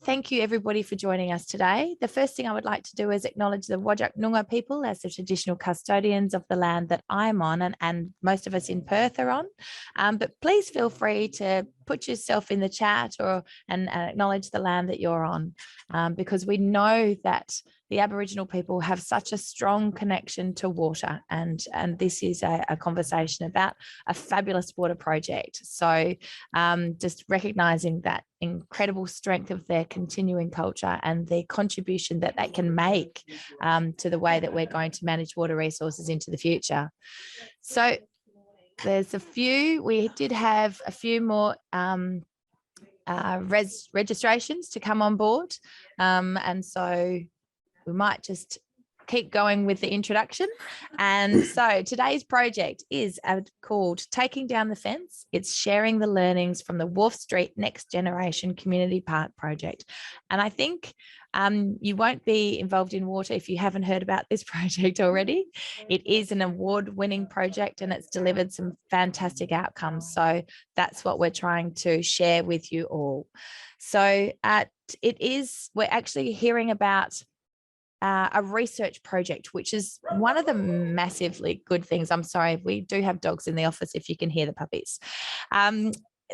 thank you everybody for joining us today. The first thing I would like to do is acknowledge the Whadjuk Noongar people as the traditional custodians of the land that I'm on and most of us in Perth are on. But please feel free to put yourself in the chat and acknowledge the land that you're on, because we know that the Aboriginal people have such a strong connection to water, and this is a conversation about a fabulous water project. So just recognising that incredible strength of their continuing culture and the contribution that they can make to the way that we're going to manage water resources into the future. So there's we did have a few more registrations to come on board, and so we might just keep going with the introduction. And so today's project is called Taking Down the Fence. It's sharing the learnings from the Wharf Street Next Generation Community Park project. And I think you won't be involved in water if you haven't heard about this project already. It is an award-winning project and it's delivered some fantastic outcomes. So that's what we're trying to share with you all. So we're actually hearing about a research project, which is one of the massively good things. I'm sorry, we do have dogs in the office if you can hear the puppies.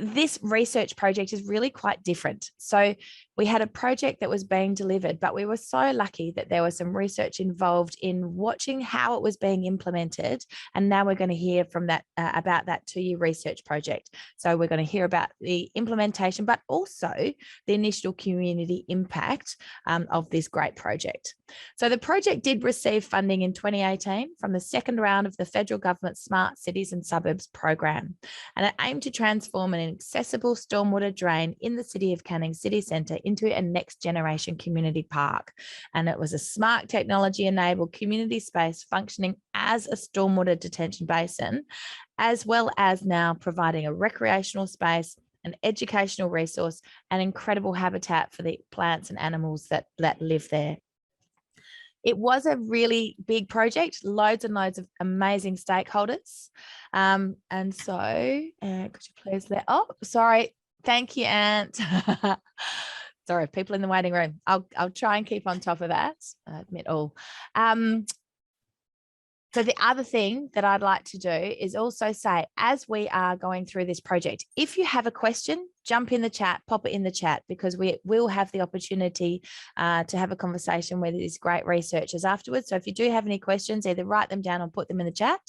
This research project is really quite different. So we had a project that was being delivered, but we were so lucky that there was some research involved in watching how it was being implemented. And now we're going to hear from that about that 2-year research project. So we're going to hear about the implementation, but also the initial community impact of this great project. So the project did receive funding in 2018 from the second round of the federal government's Smart Cities and Suburbs program, and it aimed to transform an accessible stormwater drain in the City of Canning city centre into a next generation community park. And it was a smart technology enabled community space functioning as a stormwater detention basin, as well as now providing a recreational space, an educational resource, and incredible habitat for the plants and animals that live there. It was a really big project, loads and loads of amazing stakeholders. And so could you please sorry. Thank you, Ant. Sorry, people in the waiting room. I'll try and keep on top of that, I admit all. So the other thing that I'd like to do is also say, as we are going through this project, if you have a question, jump in the chat, pop it in the chat, because we will have the opportunity to have a conversation with these great researchers afterwards. So if you do have any questions, either write them down or put them in the chat.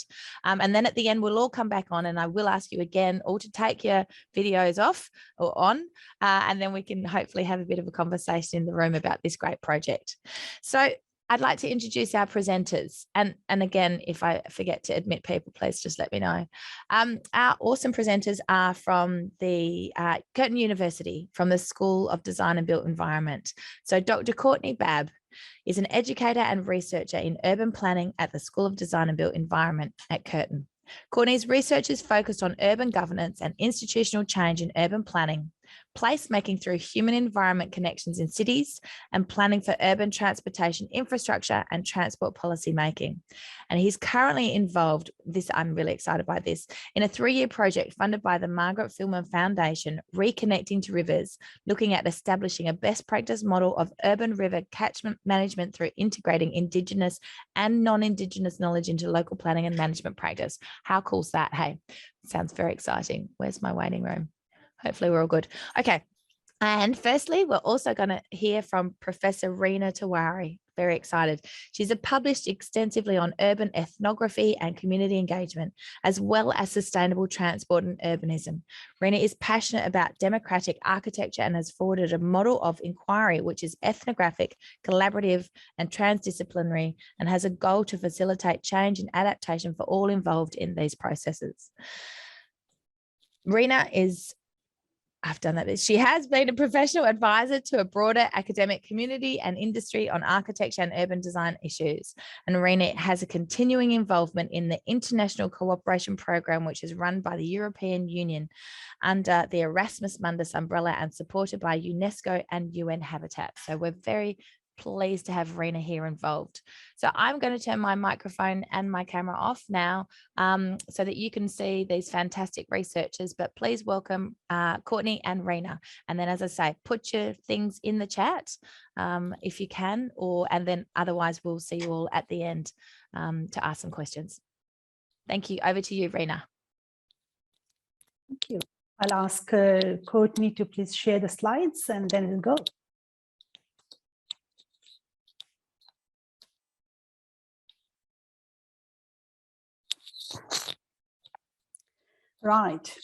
And then at the end, we'll all come back on and I will ask you again all to take your videos off or on, and then we can hopefully have a bit of a conversation in the room about this great project. So I'd like to introduce our presenters. And again, if I forget to admit people, please just let me know. Our awesome presenters are from the Curtin University, from the School of Design and Built Environment. So Dr. Courtney Babb is an educator and researcher in urban planning at the School of Design and Built Environment at Curtin. Courtney's research is focused on urban governance and institutional change in urban planning, placemaking through human environment connections in cities, and planning for urban transportation infrastructure and transport policy making. And he's currently involved, I'm really excited by this, in a 3-year project funded by the Margaret Filman Foundation, Reconnecting to Rivers, looking at establishing a best practice model of urban river catchment management through integrating Indigenous and non-Indigenous knowledge into local planning and management practice. How cool is that? Hey, sounds very exciting. Where's my waiting room? Hopefully we're all good. Okay. And firstly, we're also going to hear from Professor Rena Tawari. Very excited. She's published extensively on urban ethnography and community engagement, as well as sustainable transport and urbanism. Rena is passionate about democratic architecture and has forwarded a model of inquiry, which is ethnographic, collaborative, and transdisciplinary, and has a goal to facilitate change and adaptation for all involved in these processes. Rena is She has been a professional advisor to a broader academic community and industry on architecture and urban design issues. And Rena has a continuing involvement in the International Cooperation Program, which is run by the European Union under the Erasmus Mundus umbrella and supported by UNESCO and UN Habitat. So we're very pleased to have Rena here involved. So I'm going to turn my microphone and my camera off now so that you can see these fantastic researchers, but please welcome Courtney and Rena. And then, as I say, put your things in the chat if you can, and then otherwise we'll see you all at the end to ask some questions. Thank you. Over to you, Rena. Thank you. I'll ask Courtney to please share the slides and then we'll go. Right.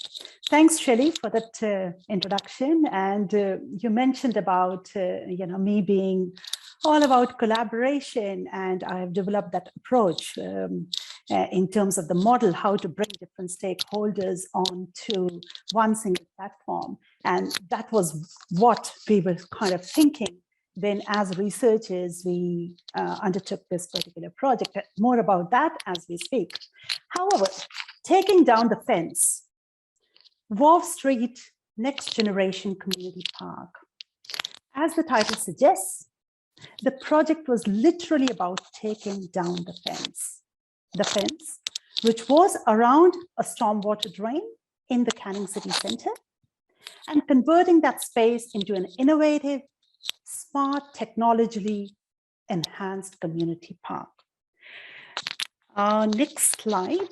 Thanks, Shelley, for that introduction. And you mentioned about, me being all about collaboration, and I've developed that approach in terms of the model, how to bring different stakeholders onto one single platform. And that was what we were kind of thinking when, as researchers, we undertook this particular project. More about that as we speak. However, taking down the fence, Wharf Street Next Generation Community Park. As the title suggests, the project was literally about taking down the fence. The fence, which was around a stormwater drain in the Canning City Centre, and converting that space into an innovative, smart, technologically enhanced community park. Next slide.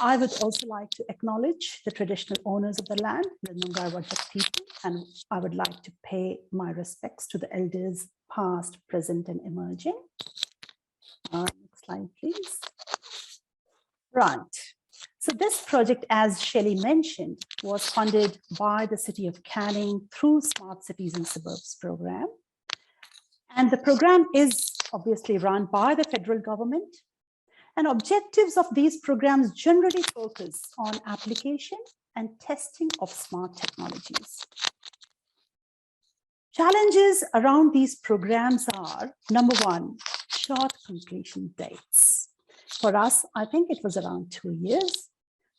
I would also like to acknowledge the traditional owners of the land, the Noongar Whadjuk people, and I would like to pay my respects to the elders past, present, and emerging. Next slide, please. Right. So this project, as Shelley mentioned, was funded by the City of Canning through Smart Cities and Suburbs program. And the program is obviously run by the federal government. And objectives of these programs generally focus on application and testing of smart technologies. Challenges around these programs are, number one, short completion dates. For us, I think it was around 2 years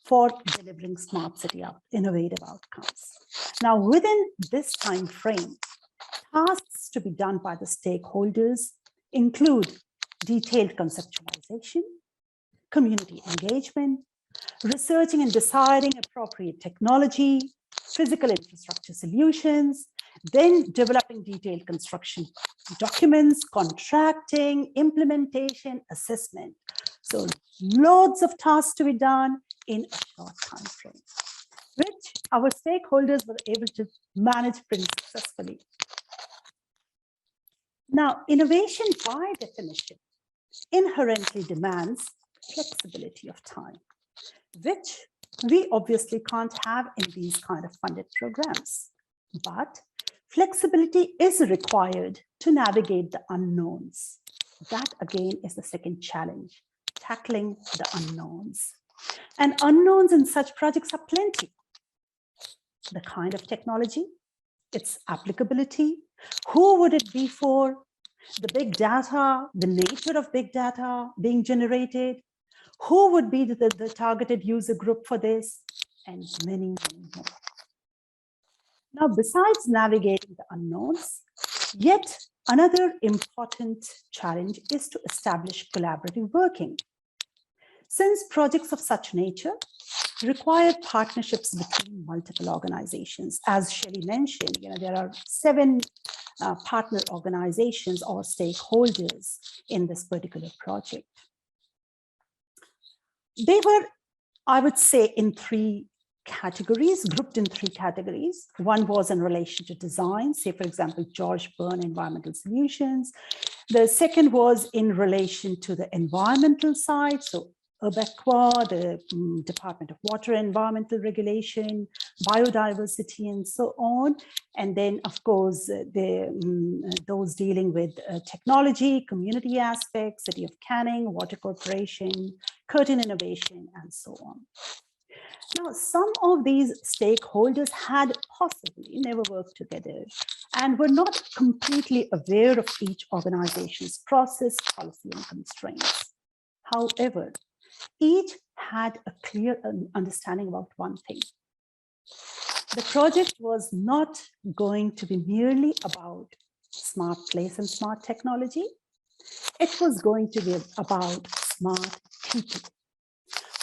for delivering smart city innovative outcomes. Now, within this time frame, tasks to be done by the stakeholders include detailed conceptualization, community engagement, researching and deciding appropriate technology, physical infrastructure solutions, then developing detailed construction documents, contracting, implementation, assessment. So loads of tasks to be done in a short time frame, which our stakeholders were able to manage pretty successfully. Now, innovation by definition inherently demands flexibility of time, which we obviously can't have in these kind of funded programs. But flexibility is required to navigate the unknowns. That again is the second challenge, tackling the unknowns. And unknowns in such projects are plenty. The kind of technology, its applicability, who would it be for, the big data, the nature of big data being generated, who would be the targeted user group for this, and many, many more. Now, besides navigating the unknowns, yet another important challenge is to establish collaborative working. Since projects of such nature require partnerships between multiple organizations, as Shelley mentioned, there are 7 partner organizations or stakeholders in this particular project. They were, I would say, in 3 categories, grouped in 3 categories. One was in relation to design, say, for example, George Byrne Environmental Solutions. The second was in relation to the environmental side, so URBECWA, the Department of Water and Environmental Regulation, biodiversity, and so on. And then, of course, those dealing with technology, community aspects, City of Canning, Water Corporation, Curtin Innovation, and so on. Now, some of these stakeholders had possibly never worked together and were not completely aware of each organization's process, policy, and constraints. However, each had a clear understanding about one thing. The project was not going to be merely about smart place and smart technology. It was going to be about smart people.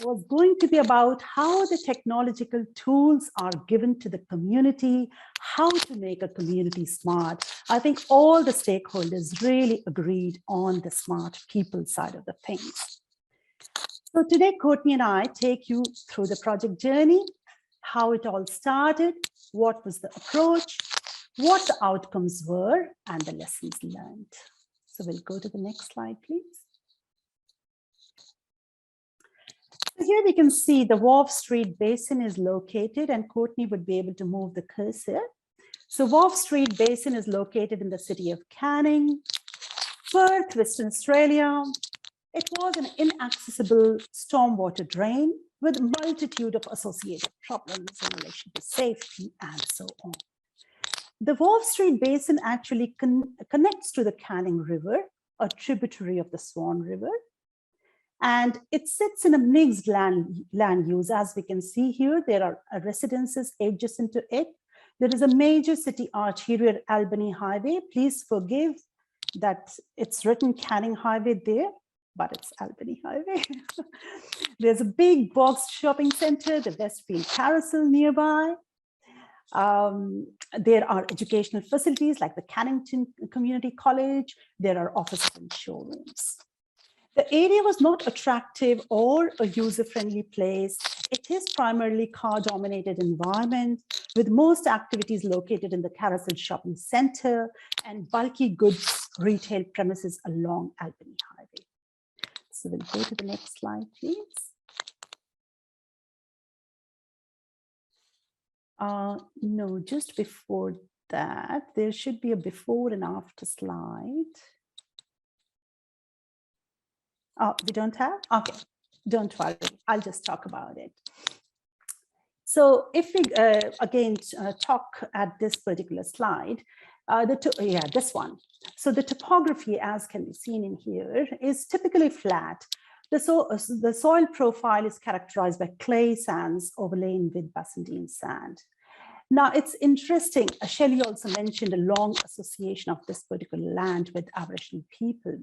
It was going to be about how the technological tools are given to the community, how to make a community smart. I think all the stakeholders really agreed on the smart people side of the things. So today, Courtney and I take you through the project journey, how it all started, what was the approach, what the outcomes were, and the lessons learned. So we'll go to the next slide, please. So here we can see the Wharf Street Basin is located, and Courtney would be able to move the cursor. So Wharf Street Basin is located in the city of Canning, Perth, Western Australia. It was an inaccessible stormwater drain with a multitude of associated problems in relation to safety and so on. The Wharf Street Basin actually connects to the Canning River, a tributary of the Swan River. And it sits in a mixed land use. As we can see here, there are residences adjacent to it. There is a major city arterial, Albany Highway. Please forgive that it's written Canning Highway there, but it's Albany Highway. There's a big box shopping center, the Westfield Carousel nearby. There are educational facilities like the Cannington Community College. There are offices and showrooms. The area was not attractive or a user-friendly place. It is primarily car-dominated environment with most activities located in the Carousel Shopping Center and bulky goods retail premises along Albany Highway. So we'll go to the next slide, please. No, just before that, there should be a before and after slide. Oh, we don't have? Okay, don't worry. I'll just talk about it. So if we again talk at this particular slide, this one. So the topography, as can be seen in here, is typically flat. The soil profile is characterized by clay sands overlain with basandine sand. Now, it's interesting, Shelley also mentioned a long association of this particular land with Aboriginal people.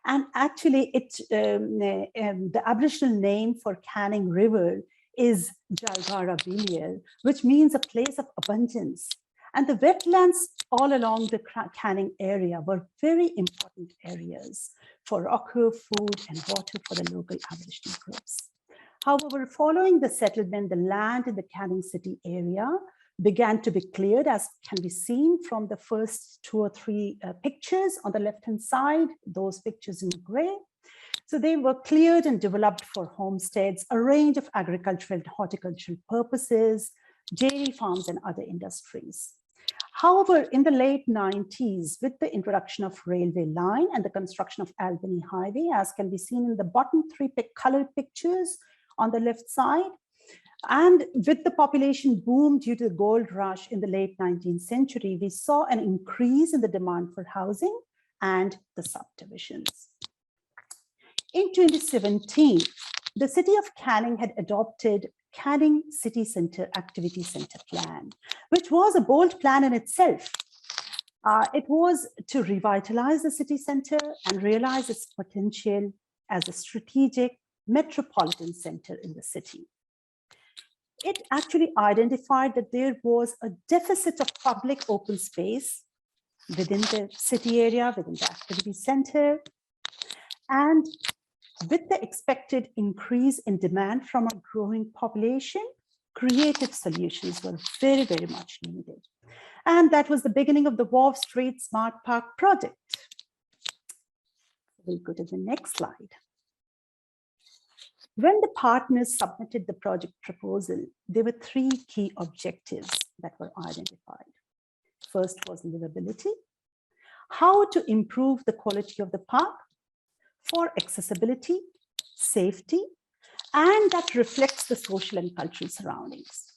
And actually, the Aboriginal name for Canning River is Jalgara Biliel, which means a place of abundance. And the wetlands all along the Canning area were very important areas for rocker, food, and water for the local Aboriginal groups. However, following the settlement, the land in the Canning city area began to be cleared, as can be seen from the first 2 or 3 pictures on the left-hand side, those pictures in gray. So they were cleared and developed for homesteads, a range of agricultural and horticultural purposes, dairy farms, and other industries. However, in the late 90s, with the introduction of railway line and the construction of Albany Highway, as can be seen in the bottom 3 colored pictures on the left side, and with the population boom due to the gold rush in the late 19th century, we saw an increase in the demand for housing and the subdivisions. In 2017, the city of Canning had adopted Canning City Centre Activity Centre Plan, which was a bold plan in itself. It was to revitalize the city centre and realize its potential as a strategic metropolitan centre in the city. It actually identified that there was a deficit of public open space within the city area, within the activity center. And with the expected increase in demand from a growing population, creative solutions were very, very much needed. And that was the beginning of the Wharf Street Smart Park project. We'll go to the next slide. When the partners submitted the project proposal, there were 3 key objectives that were identified. First was livability, how to improve the quality of the park for accessibility, safety, and that reflects the social and cultural surroundings.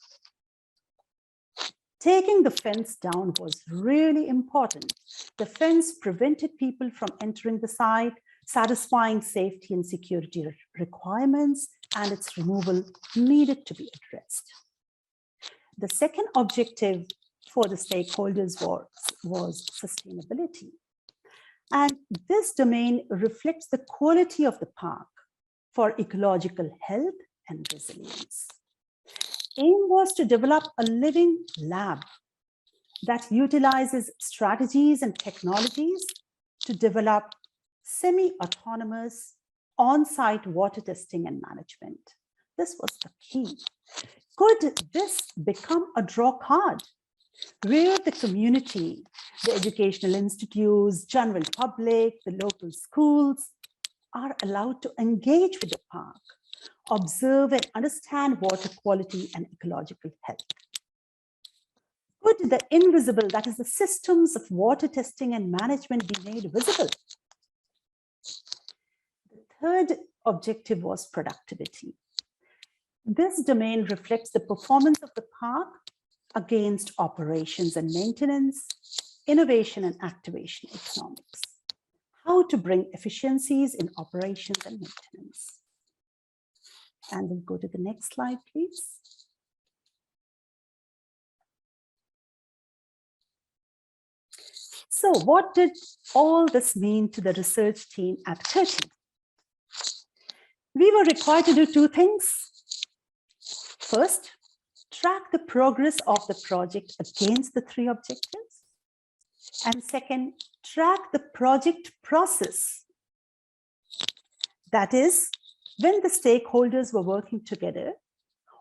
Taking the fence down was really important. The fence prevented people from entering the site, satisfying safety and security requirements, and its removal needed to be addressed. the second objective for the stakeholders was sustainability. And this domain reflects the quality of the park for ecological health and resilience. Aim was to develop a living lab that utilizes strategies and technologies to develop semi-autonomous on-site water testing and management. This was the key. Could this become a draw card where the community, the educational institutes, general public, the local schools are allowed to engage with the park, observe and understand water quality and ecological health? Could the invisible, that is the systems of water testing and management, be made visible? The third objective was productivity. This domain reflects the performance of the park against operations and maintenance, innovation and activation economics. How to bring efficiencies in operations and maintenance. And we'll go to the next slide, please. So what did all this mean to the research team at 30? We were required to do two things. First, track the progress of the project against the three objectives. And second, track the project process. That is, when the stakeholders were working together,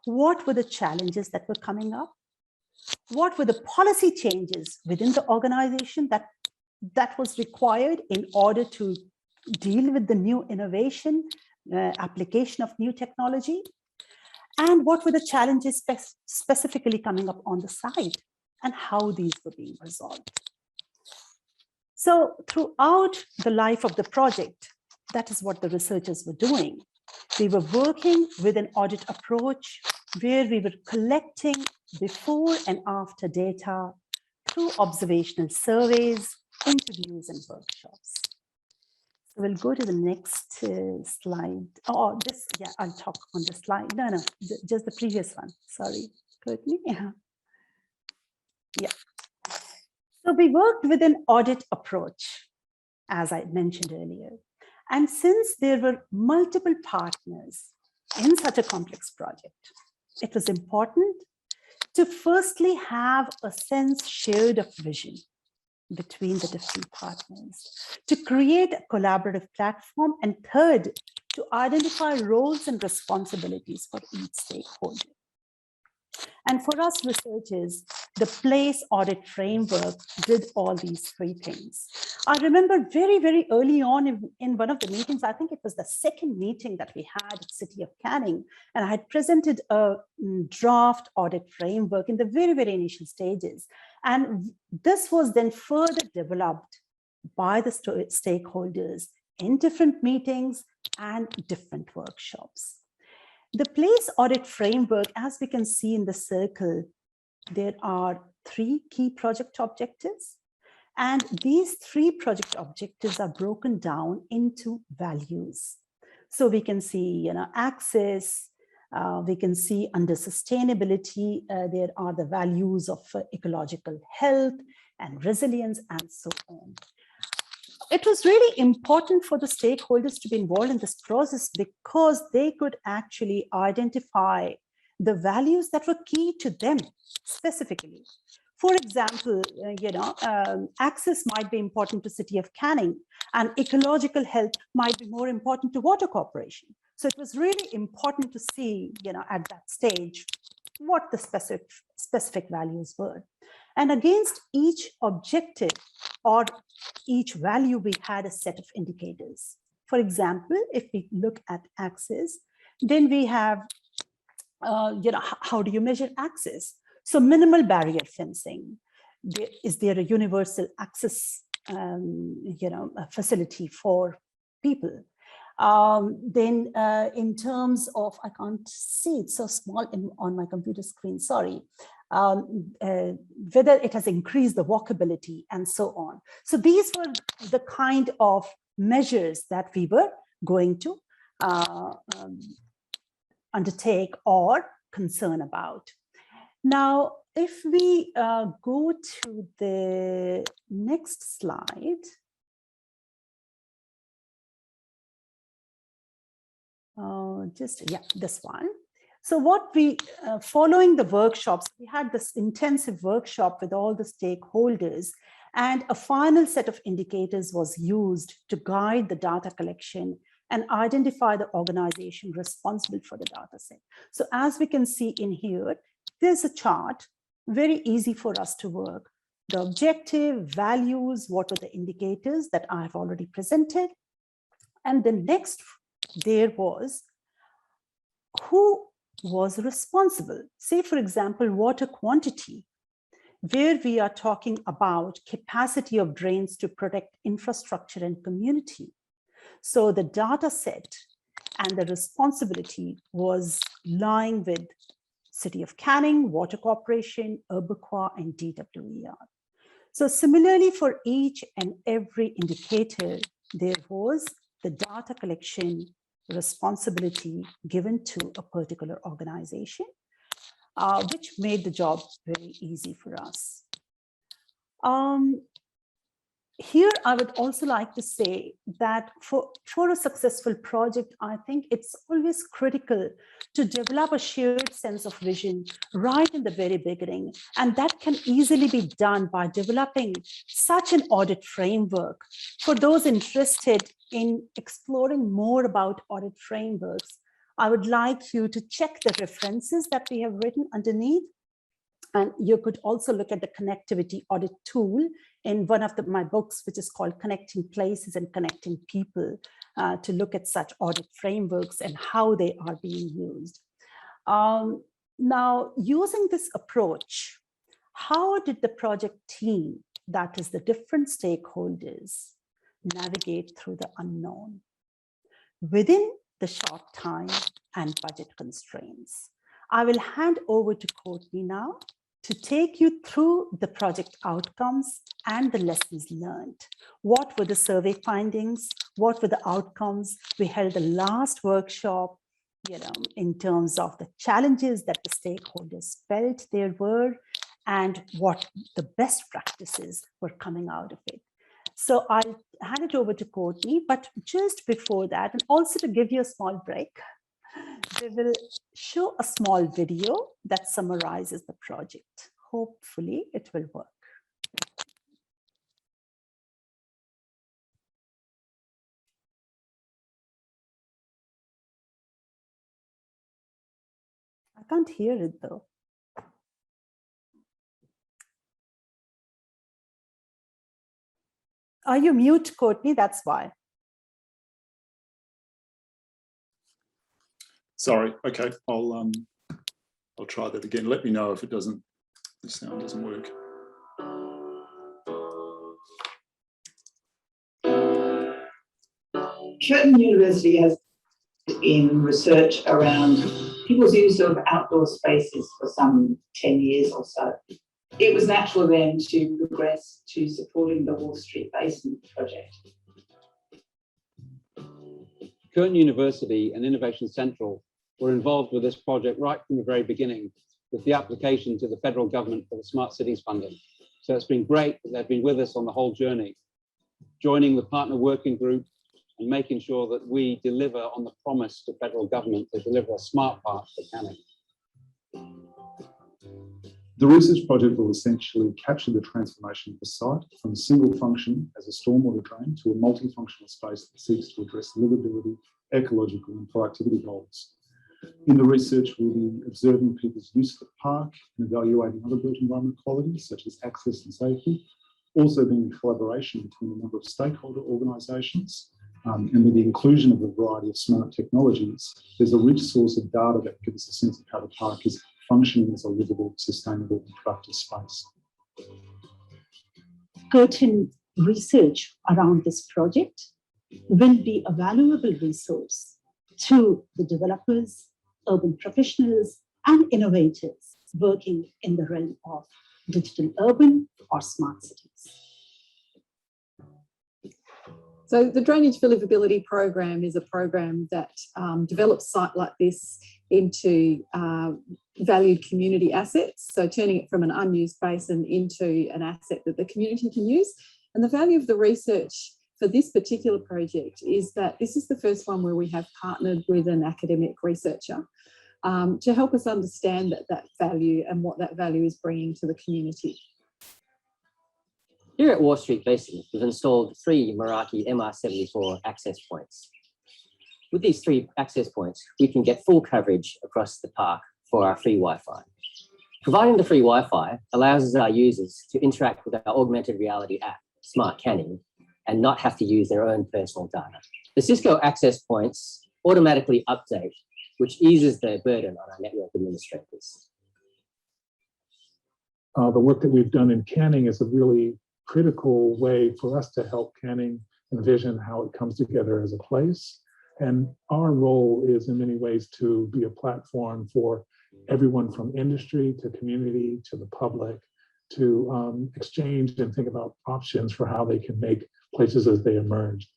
what were the challenges that were coming up? What were the policy changes within the organization that was required in order to deal with the new innovation, application of new technology? And what were the challenges specifically coming up on the side and how these were being resolved? So throughout the life of the project, that is what the researchers were doing. We were working with an audit approach where we were collecting before and after data through observational surveys, interviews, and workshops. So we'll go to the next slide. Oh, this, yeah, I'll talk on the slide. No, just the previous one. Sorry, Courtney. Yeah. So we worked with an audit approach, as I mentioned earlier. And since there were multiple partners in such a complex project, it was important to firstly have a sense shared of vision between the different partners, to create a collaborative platform, and third, to identify roles and responsibilities for each stakeholder. And for us researchers, the place audit framework did all these three things. I remember very, very early on in one of the meetings, I think it was the second meeting that we had at City of Canning, and I had presented a draft audit framework in the very, very initial stages. And this was then further developed by the stakeholders in different meetings and different workshops. The place audit framework, as we can see in the circle, there are three key project objectives. And these three project objectives are broken down into values. So we can see, access, we can see under sustainability, there are the values of ecological health and resilience and so on. It was really important for the stakeholders to be involved in this process because they could actually identify the values that were key to them specifically. For example, access might be important to City of Canning, and ecological health might be more important to Water Corporation. So it was really important to see, at that stage, what the specific values were. And against each objective or each value, we had a set of indicators. For example, if we look at access, then we have, how do you measure access? So minimal barrier fencing. Is there a universal access, facility for people? Then in terms of, I can't see, it's so small on my computer screen, sorry. Whether it has increased the walkability and so on. So these were the kind of measures that we were going to undertake or concern about. Now, if we go to the next slide, this one. So what we, following the workshops, we had this intensive workshop with all the stakeholders, and a final set of indicators was used to guide the data collection and identify the organization responsible for the data set. So as we can see in here, there's a chart, very easy for us to work. The objective, values, what were the indicators that I've already presented. And the next there was who was responsible. Say, for example, water quantity, where we are talking about capacity of drains to protect infrastructure and community. So the data set and the responsibility was lying with City of Canning, Water Corporation, Urbaqua, and DWER. So similarly, for each and every indicator, there was the data collection responsibility given to a particular organization, which made the job very easy for us. Here, I would also like to say that for a successful project, I think it's always critical to develop a shared sense of vision right in the very beginning. And that can easily be done by developing such an audit framework. For those interested in exploring more about audit frameworks, I would like you to check the references that we have written underneath. And you could also look at the connectivity audit tool in one of my books, which is called Connecting Places and Connecting People, to look at such audit frameworks and how they are being used. Now, using this approach, how did the project team, that is the different stakeholders, navigate through the unknown within the short time and budget constraints? I will hand over to Courtney now to take you through the project outcomes and the lessons learned. What were the survey findings? What were the outcomes? We held the last workshop, in terms of the challenges that the stakeholders felt there were, and what the best practices were coming out of it. So I'll hand it over to Courtney, but just before that, and also to give you a small break, we will show a small video that summarizes the project. Hopefully it will work. I can't hear it though. Are you mute, Courtney? That's why. Sorry. Okay, I'll try that again. Let me know if the sound doesn't work. Curtin University has in research around people's use of outdoor spaces for some 10 years or so. It was natural then to progress to supporting the Wharf Street Basin project. Curtin University and Innovation Central were involved with this project right from the very beginning with the application to the federal government for the Smart Cities funding. So it's been great that they've been with us on the whole journey, joining the partner working group and making sure that we deliver on the promise to federal government to deliver a smart park for Canning. The research project will essentially capture the transformation of the site from a single function as a stormwater drain to a multifunctional space that seeks to address livability, ecological and productivity goals. In the research, we'll be observing people's use of the park and evaluating other built environment qualities such as access and safety, also being in collaboration between a number of stakeholder organisations. And with the inclusion of a variety of smart technologies, there's a rich source of data that gives us a sense of how the park is functioning as a livable, sustainable and productive space. Curtin research around this project will be a valuable resource to the developers, urban professionals, and innovators working in the realm of digital urban or smart cities. So the Drainage for Livability program is a program that develops a site like this into valued community assets. So turning it from an unused basin into an asset that the community can use. And the value of the research for this particular project is that this is the first one where we have partnered with an academic researcher to help us understand that value and what that value is bringing to the community. Here at Wharf Street Basin, we've installed 3 Meraki MR74 access points. With these 3 access points, we can get full coverage across the park for our free Wi-Fi. Providing the free Wi-Fi allows our users to interact with our augmented reality app, Smart Canning, and not have to use their own personal data. The Cisco access points automatically update, which eases the burden on our network administrators. The work that we've done in Canning is a really critical way for us to help Canning envision how it comes together as a place. And our role is in many ways to be a platform for everyone from industry to community to the public to exchange and think about options for how they can make places as they emerge.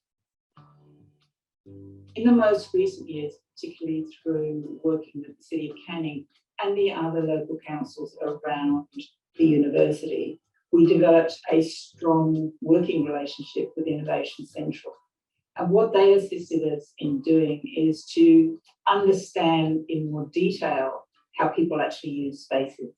In the most recent years, particularly through working with the City of Canning and the other local councils around the university, we developed a strong working relationship with Innovation Central. And what they assisted us in doing is to understand in more detail how people actually use spaces.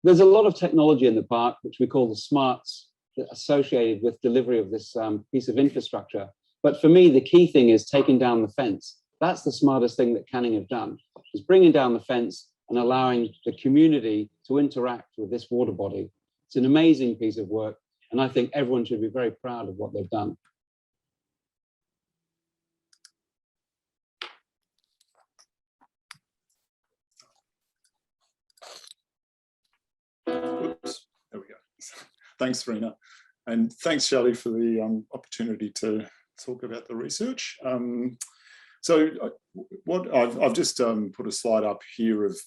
There's a lot of technology in the park, which we call the smarts, associated with delivery of this piece of infrastructure. But for me, the key thing is taking down the fence. That's the smartest thing that Canning have done, is bringing down the fence and allowing the community to interact with this water body. It's an amazing piece of work, and I think everyone should be very proud of what they've done. Oops, there we go. Thanks, Rena. And thanks, Shelley, for the opportunity to talk about the research. So what I've just put a slide up here of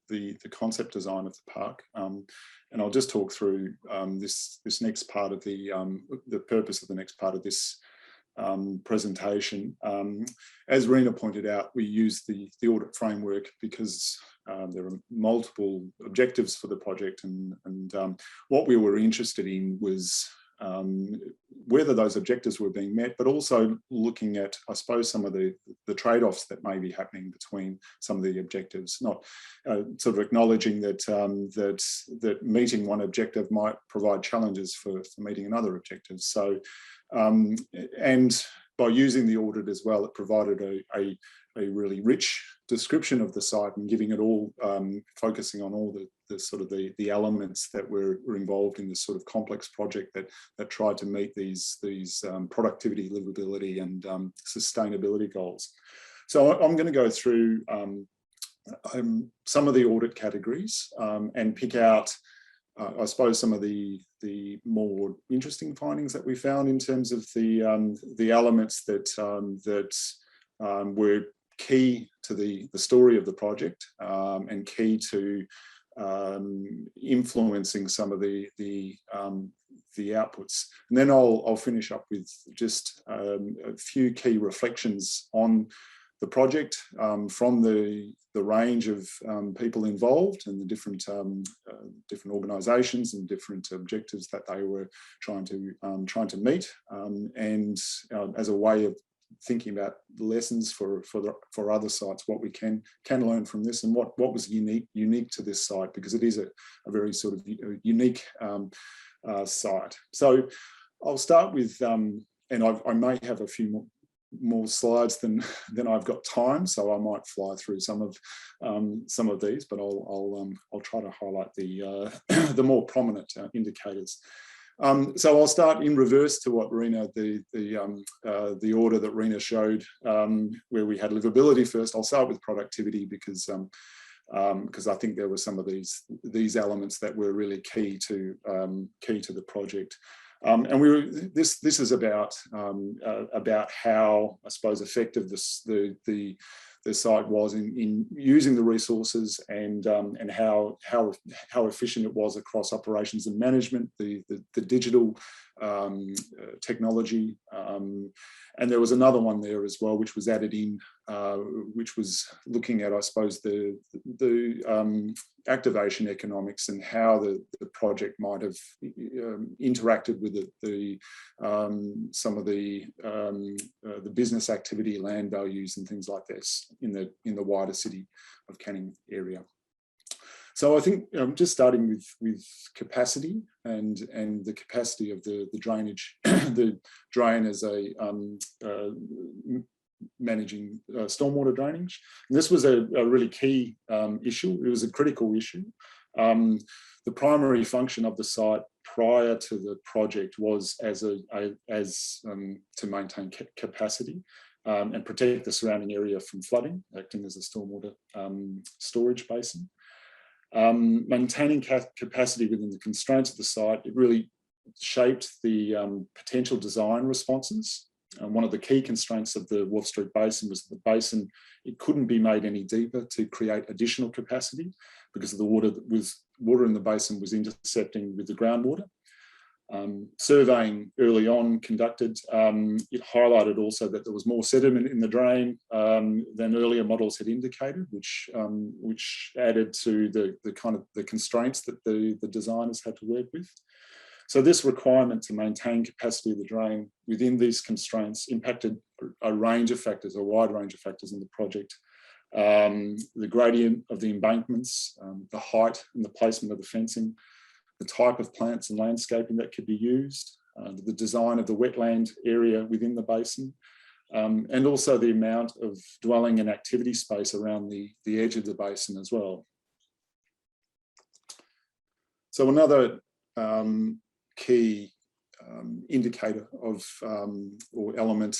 the concept design of the park, and I'll just talk through this next part of the purpose of the next part of this presentation. As Rena pointed out, we use the audit framework because there are multiple objectives for the project, and what we were interested in was whether those objectives were being met, but also looking at, I suppose, some of the trade-offs that may be happening between some of the objectives, not sort of acknowledging that, that meeting one objective might provide challenges for meeting another objective. So, and by using the audit as well, it provided a really rich description of the site and giving it all, focusing on all the sort of the elements that were involved in this sort of complex project that tried to meet these productivity, livability, and sustainability goals. So I'm going to go through some of the audit categories and pick out, I suppose, some of the more interesting findings that we found in terms of the elements that were key to the story of the project and key to influencing some of the outputs. And then I'll finish up with just a few key reflections on the project from the range of people involved and the different organisations and different objectives that they were trying to meet, and as a way of thinking about lessons for other sites, what we can learn from this, and what was unique to this site, because it is a very sort of unique site. So I'll start with, and I may have a few more slides than I've got time, so I might fly through some of these, but I'll try to highlight the more prominent indicators. So I'll start in reverse to what Rena, the order that Rena showed, where we had livability first. I'll start with productivity because I think there were some of these elements that were really key to the project. And this is about how, I suppose, effective the site was in using the resources, and how efficient it was across operations and management, the digital technology. And there was another one there as well, which was added in, which was looking at, I suppose, the activation economics and how the project might have interacted with some of the business activity, land values, and things like this in the wider city of Canning area. So I think just starting with capacity and the capacity of the drainage, the drain as a managing stormwater drainage. And this was a really key issue. It was a critical issue. The primary function of the site prior to the project was to maintain capacity and protect the surrounding area from flooding, acting as a stormwater storage basin. Maintaining capacity within the constraints of the site, it really shaped the potential design responses. One of the key constraints of the Wharf Street Basin was the basin, it couldn't be made any deeper to create additional capacity because of the water in the basin was intercepting with the groundwater. Surveying early on conducted, it highlighted also that there was more sediment in the drain than earlier models had indicated, which added to the constraints that the designers had to work with. So this requirement to maintain capacity of the drain within these constraints impacted a range of factors, a wide range of factors in the project. The gradient of the embankments, the height and the placement of the fencing, the type of plants and landscaping that could be used, the design of the wetland area within the basin, and also the amount of dwelling and activity space around the edge of the basin as well. So another key indicator of or element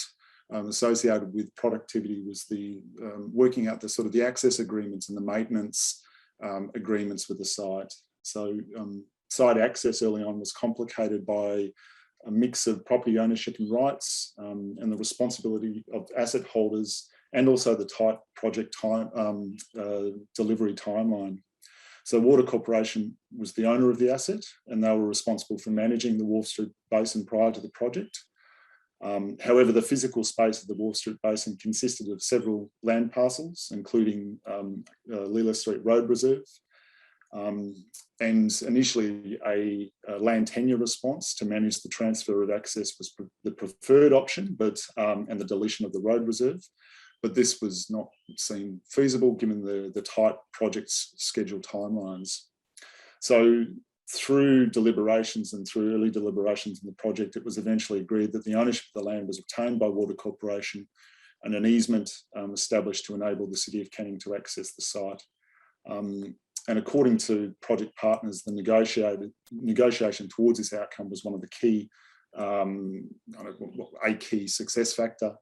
associated with productivity was the working out the access agreements and the maintenance agreements with the site. So site access early on was complicated by a mix of property ownership and rights and the responsibility of asset holders and also the tight project time delivery timeline. So Water Corporation was the owner of the asset and they were responsible for managing the Wharf Street Basin prior to the project. However, the physical space of the Wharf Street Basin consisted of several land parcels, including Leela Street Road Reserve, and initially a land tenure response to manage the transfer of access was the preferred option, but and the deletion of the road reserve. But this was not seen feasible given the tight project schedule timelines. So through deliberations and through early deliberations in the project, it was eventually agreed that the ownership of the land was obtained by Water Corporation and an easement established to enable the City of Canning to access the site. And according to project partners, the negotiation towards this outcome was one of the key, a key success factor,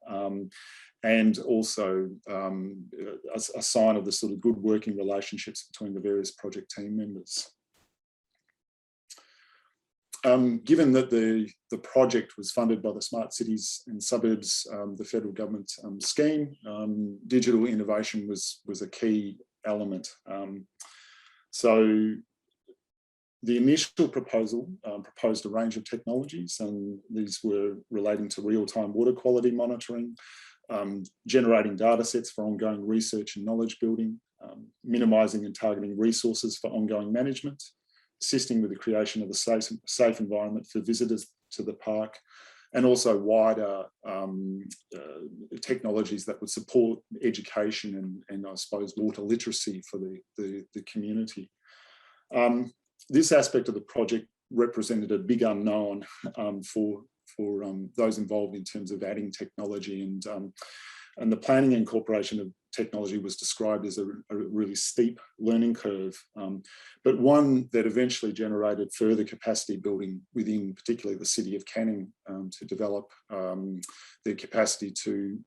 and also a sign of the sort of good working relationships between the various project team members. Given that the project was funded by the Smart Cities and Suburbs, the federal government scheme, digital innovation was a key element. So the initial proposal proposed a range of technologies, and these were relating to real-time water quality monitoring, generating data sets for ongoing research and knowledge building, minimising and targeting resources for ongoing management, assisting with the creation of a safe environment for visitors to the park, and also wider technologies that would support education and I suppose water literacy for the community. This aspect of the project represented a big unknown for those involved in terms of adding technology, and the planning and incorporation of technology was described as a really steep learning curve, but one that eventually generated further capacity building within particularly the City of Canning to develop their capacity to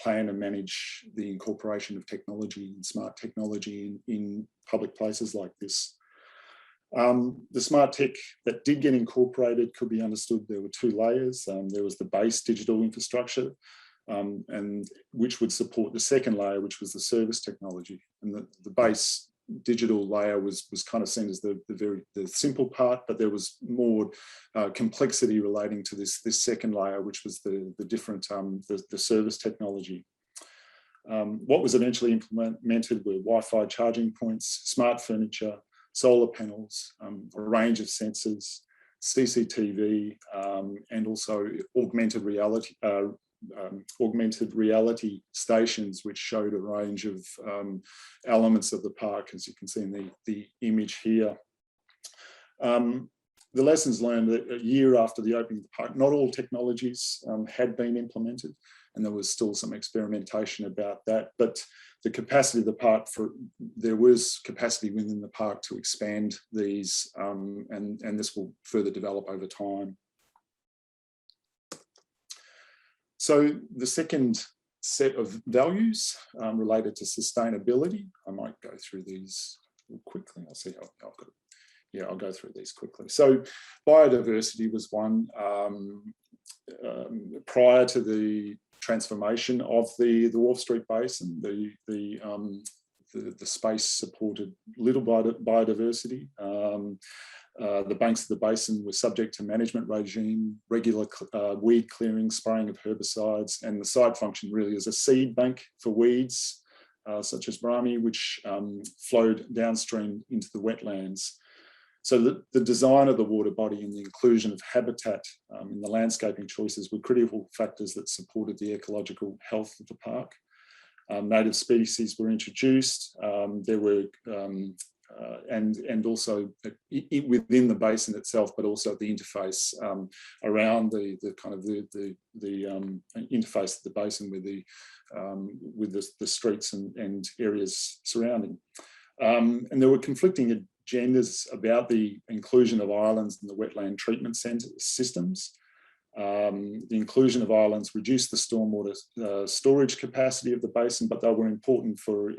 plan and manage the incorporation of technology and smart technology in public places like this. The smart tech that did get incorporated could be understood. There were two layers. There was the base digital infrastructure, and which would support the second layer, which was the service technology. And the base digital layer was kind of seen as the simple part, but there was more complexity relating to this second layer, which was the different the service technology. What was eventually implemented were Wi-Fi charging points, smart furniture, solar panels, a range of sensors, CCTV, and also augmented reality stations, which showed a range of elements of the park, as you can see in the image here. The lessons learned that a year after the opening of the park, not all technologies had been implemented, and there was still some experimentation about that. But the capacity of the park, there was capacity within the park to expand these, and this will further develop over time. So the second set of values related to sustainability, I might go through these quickly. I'll see how I've got it. Yeah, I'll go through these quickly. So biodiversity was one. Prior to the transformation of the Wharf Street Basin, the space supported little biodiversity. The banks of the basin were subject to management regime, regular weed clearing, spraying of herbicides, and the site functioned really as a seed bank for weeds, such as brahmi, which flowed downstream into the wetlands. So the design of the water body and the inclusion of habitat in the landscaping choices were critical factors that supported the ecological health of the park. Native species were introduced. There were and also within the basin itself, but also at the interface around the interface of the basin with the streets and areas surrounding. And there were conflicting agendas about the inclusion of islands in the wetland treatment systems. The inclusion of islands reduced the stormwater storage capacity of the basin, but they were important for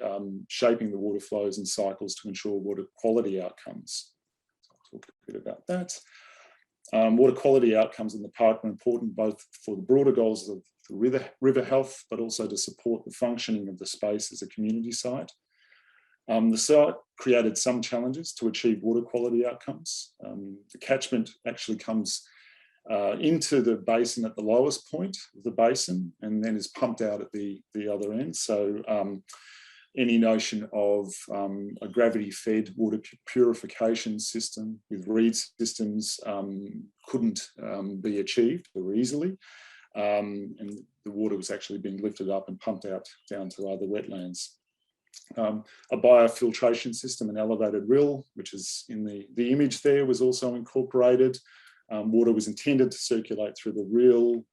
shaping the water flows and cycles to ensure water quality outcomes. So I'll talk a bit about that. Water quality outcomes in the park were important both for the broader goals of the river health, but also to support the functioning of the space as a community site. The site created some challenges to achieve water quality outcomes. The catchment actually comes into the basin at the lowest point of the basin and then is pumped out at the other end. So any notion of a gravity-fed water purification system with reed systems couldn't be achieved very easily. And the water was actually being lifted up and pumped out down to other wetlands. A biofiltration system, an elevated rill, which is in the image there, was also incorporated. Water was intended to circulate through the rill,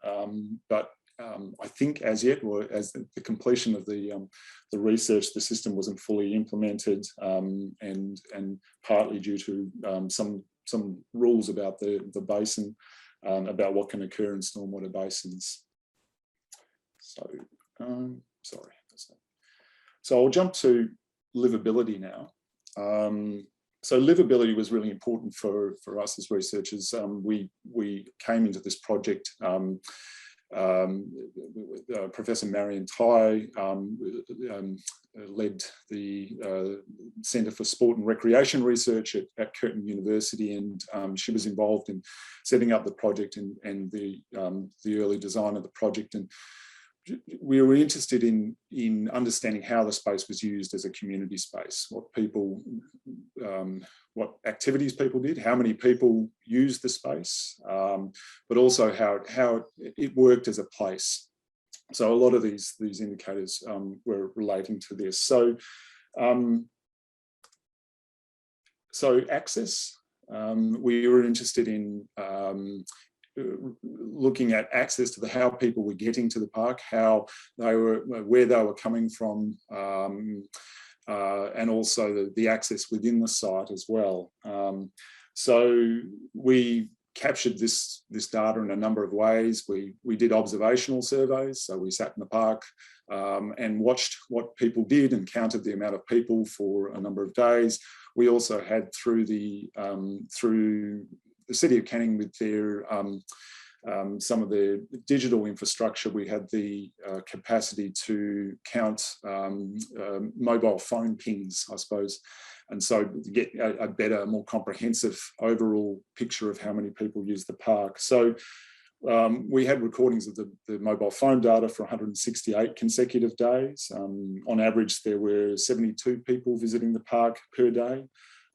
but I think as yet, or as the completion of the research, the system wasn't fully implemented, and partly due to some rules about the basin, about what can occur in stormwater basins. So, sorry. So I'll jump to livability now. So livability was really important for us as researchers. We came into this project, Professor Marion Tai led the Centre for Sport and Recreation Research at Curtin University, and she was involved in setting up the project and the early design of the project. And we were interested in understanding how the space was used as a community space, what activities people did, how many people used the space, but also how it worked as a place. So a lot of these indicators were relating to this. So access, we were interested in looking at access to how people were getting to the park, where they were coming from, and also the access within the site as well. So we captured this data in a number of ways. We did observational surveys, so we sat in the park and watched what people did and counted the amount of people for a number of days. We also had through the City of Canning with their some of the digital infrastructure. We had the capacity to count mobile phone pings, I suppose, and so to get a better, more comprehensive overall picture of how many people use the park. So we had recordings of the mobile phone data for 168 consecutive days. On average, there were 72 people visiting the park per day.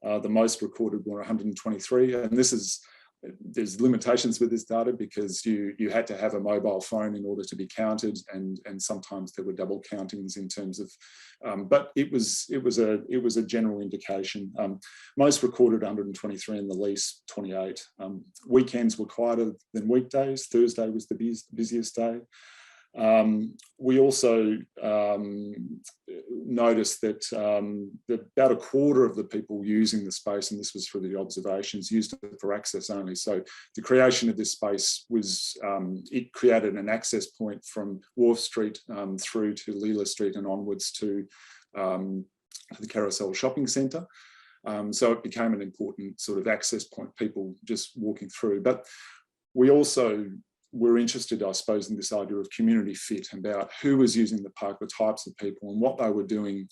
The most recorded were 123, and there's limitations with this data because you had to have a mobile phone in order to be counted, and sometimes there were double countings in terms of, but it was a general indication. Most recorded 123 and the least 28. Weekends were quieter than weekdays. Thursday was the busiest day. We also noticed that about a quarter of the people using the space, and this was for the observations, used it for access only. So the creation of this space was, it created an access point from Wharf Street through to Leela Street and onwards to the Carousel Shopping Centre. So it became an important sort of access point, people just walking through. But we also were interested, I suppose, in this idea of community fit, about who was using the park, the types of people and what they were doing,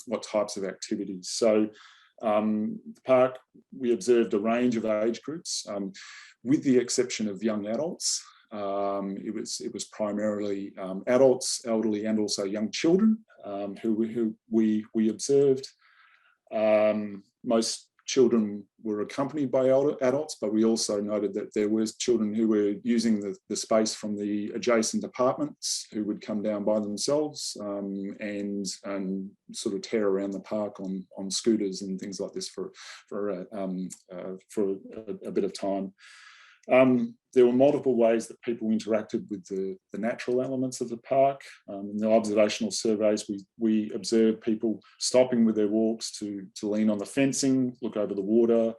what types of activities. So the park, we observed a range of age groups, with the exception of young adults. It was primarily adults, elderly, and also young children who we observed. Most children were accompanied by adults, but we also noted that there were children who were using the space from the adjacent apartments, who would come down by themselves and sort of tear around the park on scooters and things like this for a bit of time. There were multiple ways that people interacted with the natural elements of the park. In the observational surveys, we observed people stopping with their walks to lean on the fencing, look over the water,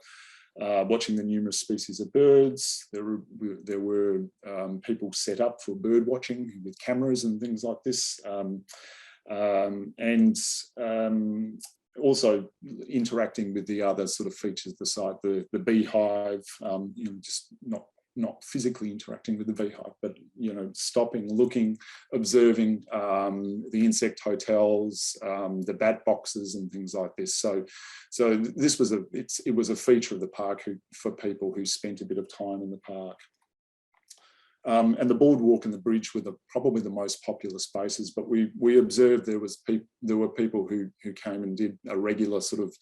watching the numerous species of birds. There were people set up for bird watching with cameras and things like this. Also interacting with the other sort of features of the site, the beehive, just not physically interacting with the beehive, but stopping, looking, observing the insect hotels, the bat boxes and things like this. So this was it was a feature of the park for people who spent a bit of time in the park. And the boardwalk and the bridge were probably the most popular spaces, but we observed there were people who came and did a regular sort of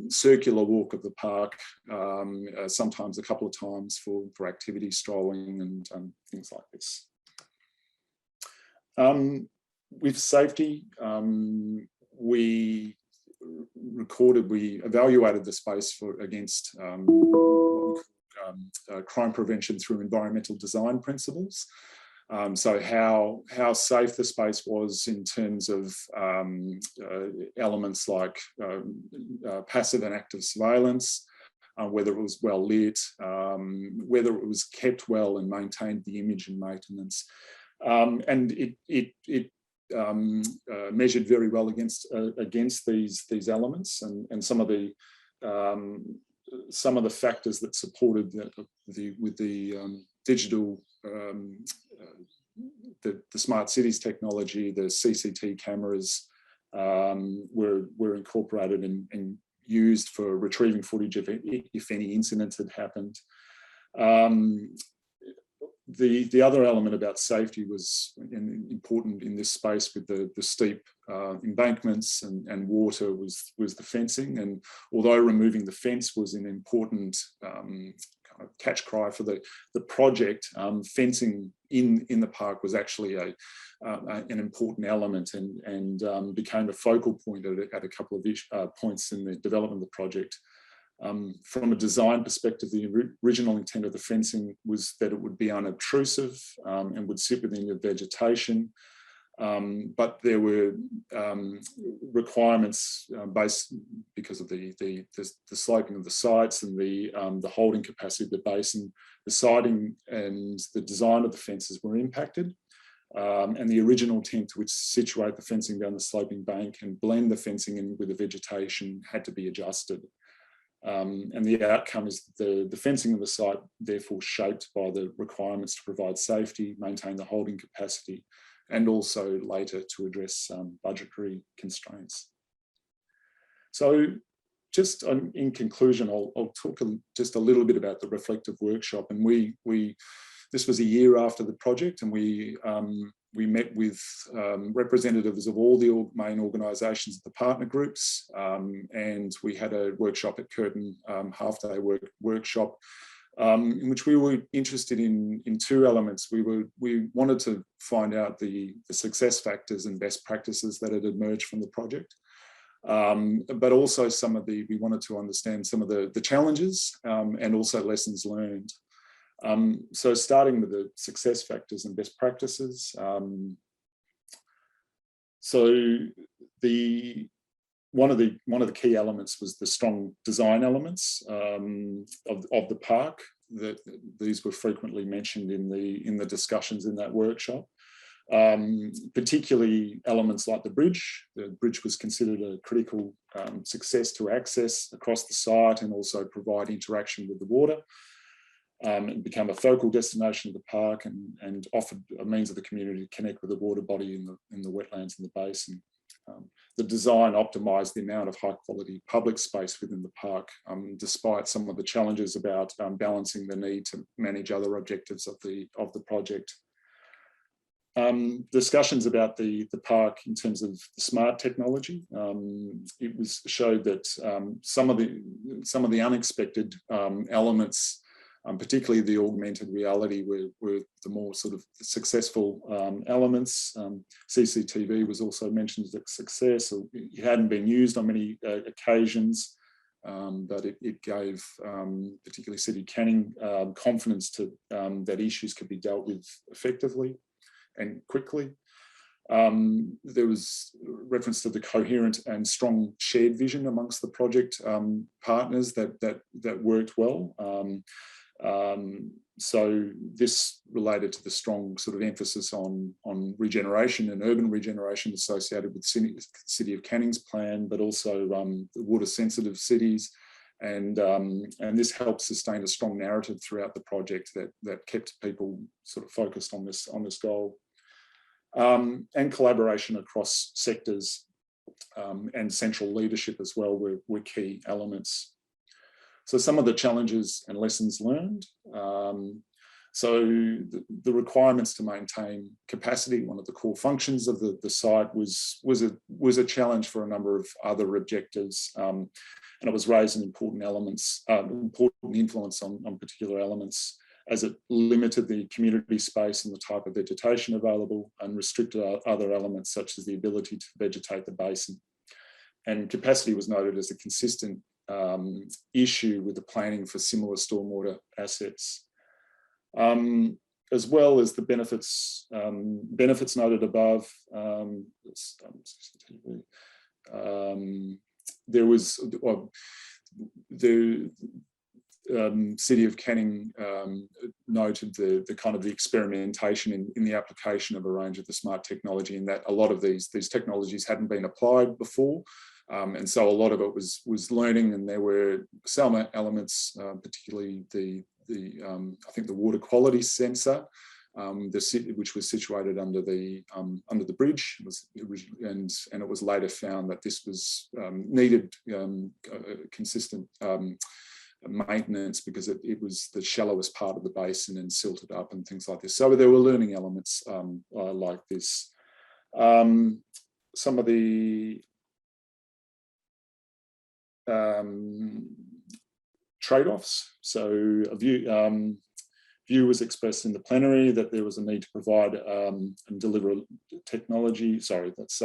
circular walk of the park, sometimes a couple of times for activity, strolling and things like this. With safety, we evaluated the space against crime prevention through environmental design principles. So how safe the space was in terms of elements like passive and active surveillance, whether it was well lit, whether it was kept well and maintained the image and maintenance. And it measured very well against these elements, and some of the factors that supported with the digital, the smart cities technology, the CCT cameras were incorporated and used for retrieving footage if any incidents had happened. The other element about safety was important in this space with the steep embankments and water was the fencing. And although removing the fence was an important kind of catch cry for the project, fencing in the park was actually an important element and became a focal point at a couple of points in the development of the project. From a design perspective, the original intent of the fencing was that it would be unobtrusive and would sit within the vegetation. But there were requirements based because of the sloping of the sites and the holding capacity of the basin. The siting and the design of the fences were impacted. And the original intent to situate the fencing down the sloping bank and blend the fencing in with the vegetation had to be adjusted. And the outcome is the fencing of the site, therefore shaped by the requirements to provide safety, maintain the holding capacity, and also later to address budgetary constraints. So just in conclusion, I'll talk just a little bit about the reflective workshop. And this was a year after the project, and we met with representatives of all the main organisations of the partner groups, and we had a workshop at Curtin, half-day workshop, in which we were interested in two elements. We wanted to find out the success factors and best practices that had emerged from the project, but also we wanted to understand some of the challenges and also lessons learned. So starting with the success factors and best practices. So one of the key elements was the strong design elements of the park. These were frequently mentioned in the discussions in that workshop. Particularly elements like the bridge. The bridge was considered a critical success to access across the site and also provide interaction with the water. It became a focal destination of the park and offered a means of the community to connect with the water body in the wetlands in the basin. The design optimised the amount of high quality public space within the park, despite some of the challenges about balancing the need to manage other objectives of the project. Discussions about the park in terms of the smart technology. It showed that some of the unexpected elements, particularly the augmented reality, were the more sort of successful elements. CCTV was also mentioned as a success. It hadn't been used on many occasions, but it gave particularly City of Canning confidence that issues could be dealt with effectively and quickly. There was reference to the coherent and strong shared vision amongst the project partners that worked well. So this related to the strong sort of emphasis on regeneration and urban regeneration associated with City of Canning's plan, but also the water sensitive cities. And this helped sustain a strong narrative throughout the project that kept people sort of focused on this goal. And collaboration across sectors and central leadership as well were key elements. So some of the challenges and lessons learned. So the requirements to maintain capacity, one of the core functions of the site, was a challenge for a number of other objectives, and it was raising important influence on particular elements, as it limited the community space and the type of vegetation available and restricted other elements such as the ability to vegetate the basin. And capacity was noted as a consistent issue with the planning for similar stormwater assets. As well as the benefits noted above. There was the City of Canning noted the kind of the experimentation in the application of a range of the smart technology, and that a lot of these technologies hadn't been applied before. And so a lot of it was learning, and there were some elements, particularly I think the water quality sensor, which was situated under the bridge, and it was later found that this was needed consistent maintenance because it was the shallowest part of the basin and silted up and things like this. So there were learning elements like this. Some of the trade-offs. So a view was expressed in the plenary that there was a need to provide and deliver technology. Sorry, that's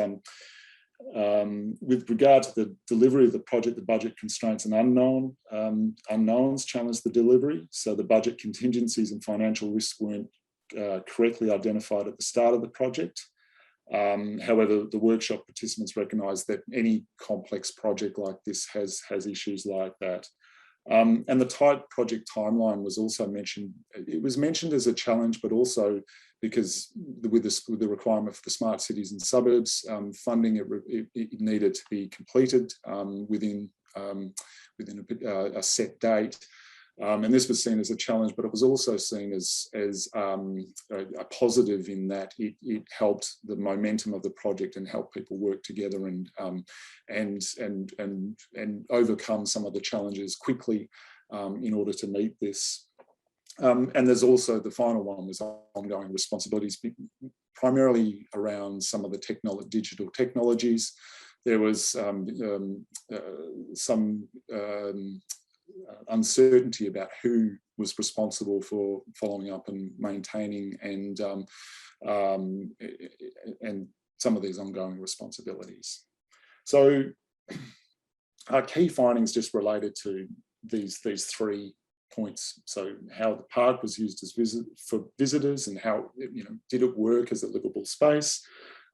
with regard to the delivery of the project, the budget constraints and unknowns challenged the delivery. So the budget contingencies and financial risks weren't correctly identified at the start of the project. However, the workshop participants recognised that any complex project like this has issues like that. And the tight project timeline was also mentioned. It was mentioned as a challenge, but also because with the requirement for the smart cities and suburbs funding, it needed to be completed within within a set date. And this was seen as a challenge, but it was also seen as a positive in that it helped the momentum of the project and helped people work together and overcome some of the challenges quickly in order to meet this. And there's also the final one was ongoing responsibilities, primarily around some of the digital technologies. There was some uncertainty about who was responsible for following up and maintaining and some of these ongoing responsibilities. So our key findings just related to these 3 points. So how the park was used as for visitors and how, did it work as a livable space?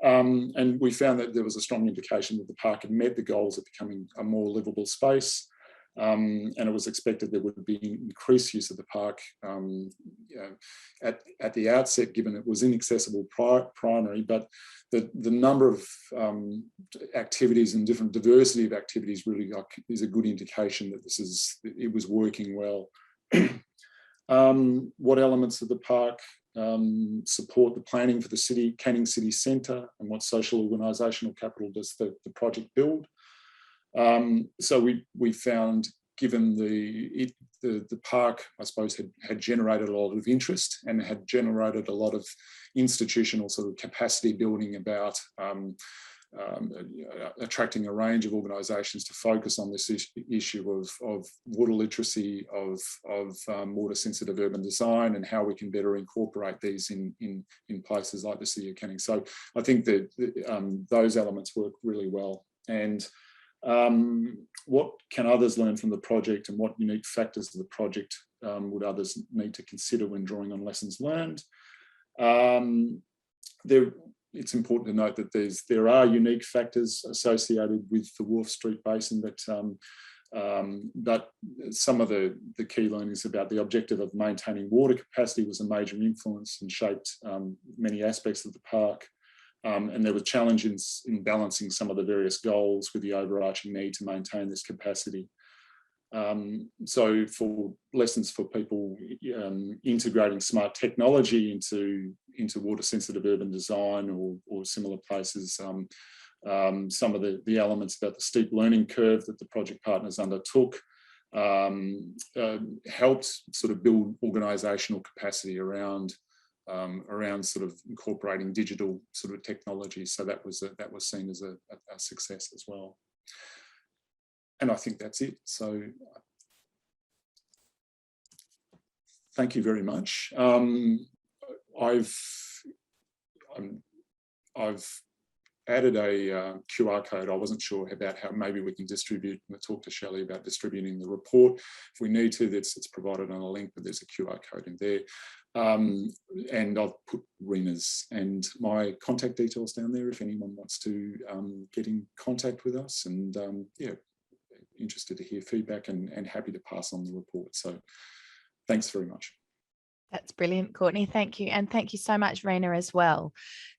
And we found that there was a strong indication that the park had met the goals of becoming a more livable space. And it was expected there would be increased use of the park at the outset, given it was inaccessible primary, but the number of activities and different diversity of activities really is a good indication that it was working well. What elements of the park support the planning for the Canning City Centre, and what social organisational capital does the project build? So we found, given the park, I suppose, had generated a lot of interest and had generated a lot of institutional sort of capacity building about attracting a range of organisations to focus on this issue of water literacy, of water sensitive urban design, and how we can better incorporate these in places like the City of Canning. So I think that those elements work really well. And what can others learn from the project, and what unique factors of the project would others need to consider when drawing on lessons learned? It's important to note that there are unique factors associated with the Wharf Street Basin, but some of the key learnings about the objective of maintaining water capacity was a major influence and shaped many aspects of the park. And there were challenges in balancing some of the various goals with the overarching need to maintain this capacity. So for lessons for people integrating smart technology into water sensitive urban design or similar places, some of the elements about the steep learning curve that the project partners undertook helped sort of build organisational capacity around sort of incorporating digital sort of technology. So that was seen as a success as well. And I think that's it. So thank you very much. I've added a QR code. I wasn't sure about how maybe we can distribute, and talk to Shelley about distributing the report. If we need to, it's provided on a link, but there's a QR code in there. And I've put Rena's and my contact details down there if anyone wants to get in contact with us. And yeah, interested to hear feedback and happy to pass on the report. So thanks very much. That's brilliant, Courtney. Thank you. And thank you so much, Rena, as well.